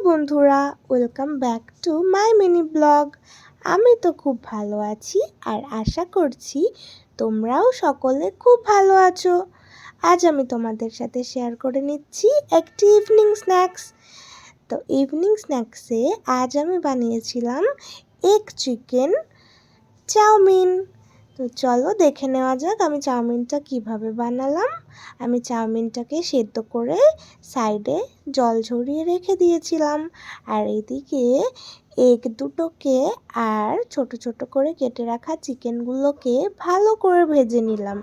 বন্ধুরা, welcome back to my mini blog. আমি তো খুব ভালো আছি আর আশা করছি তোমরাও সকলে খুব ভালো আছো। আজ আমি তোমাদের সাথে শেয়ার করে নিচ্ছি একটি ইভিনিং স্ন্যাক্স। তো ইভিনিং স্ন্যাক্সে আজ আমি বানিয়েছিলাম এগ চিকেন চাউমিন। তো চলো দেখে নেওয়া যাক আমি চাউমিনটা কিভাবে বানালাম। আমি চাউমিনটাকে সেদ্ধ করে সাইডে জল ঝরিয়ে রেখে দিয়েছিলাম, আর এদিকে এগ দুটোকে আর ছোট ছোট করে কেটে রাখা চিকেনগুলোকে ভালো করে ভেজে নিলাম।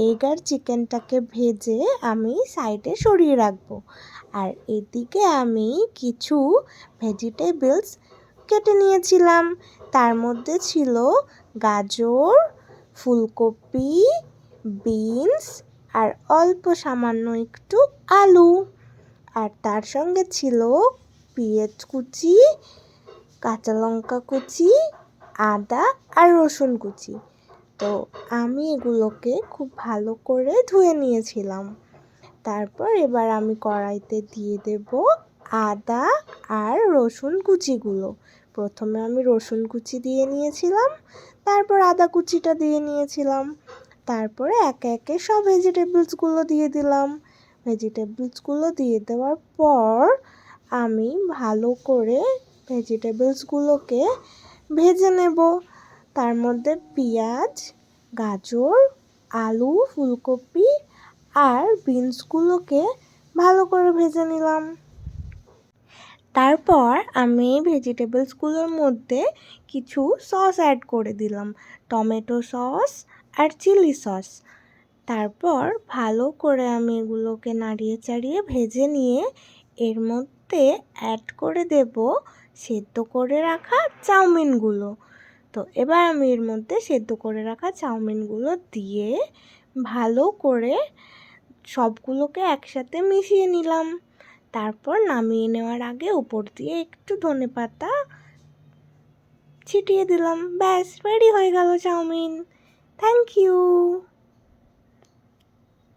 এগ আর চিকেনটাকে ভেজে আমি সাইডে সরিয়ে রাখবো, আর এদিকে আমি কিছু ভেজিটেবলস কেটে নিয়েছিলাম। তার মধ্যে ছিল গাজর, ফুলকপি, বিনস আর অল্প সামান্য একটু আলু, আর তার সঙ্গে ছিল পেঁয়াজ কুচি, কাঁচা লঙ্কা কুচি, আদা আর রসুন কুচি। তো আমি এগুলোকে খুব ভালো করে ধুয়ে নিয়েছিলাম। তারপর এবার আমি কড়াইতে দিয়ে দেব আদা আর রসুন কুচিগুলো। প্রথমে আমি রসুন কুচি দিয়ে নিয়েছিলাম, তারপর আদা কুচিটা দিয়ে নিয়েছিলাম, তারপরে একে একে সব ভেজিটেবলসগুলো দিয়ে দিলাম। ভেজিটেবলসগুলো দিয়ে দেওয়ার পর আমি ভালো করে ভেজিটেবলসগুলোকে ভেজে নেব। তার মধ্যে পেঁয়াজ, গাজর, আলু, ফুলকপি আর বিনসগুলোকে ভালো করে ভেজে নিলাম। তারপর আমি ভেজিটেবলসগুলোর মধ্যে কিছু সস অ্যাড করে দিলাম, টমেটো সস আর চিলি সস। তারপর ভালো করে আমি এগুলোকে নাড়িয়ে চাড়িয়ে ভেজে নিয়ে এর মধ্যে অ্যাড করে দেব সেদ্ধ করে রাখা চাউমিনগুলো। তো এবার আমি এর মধ্যে সেদ্ধ করে রাখা চাউমিনগুলো দিয়ে ভালো করে সবগুলোকে একসাথে মিশিয়ে নিলাম। তারপর নামিয়ে নেওয়ার আগে উপর দিয়ে একটু ধনেপাতা ছিটিয়ে দিলাম। ব্যাস রেডি হয়ে গেল চাউমিন। Thank you.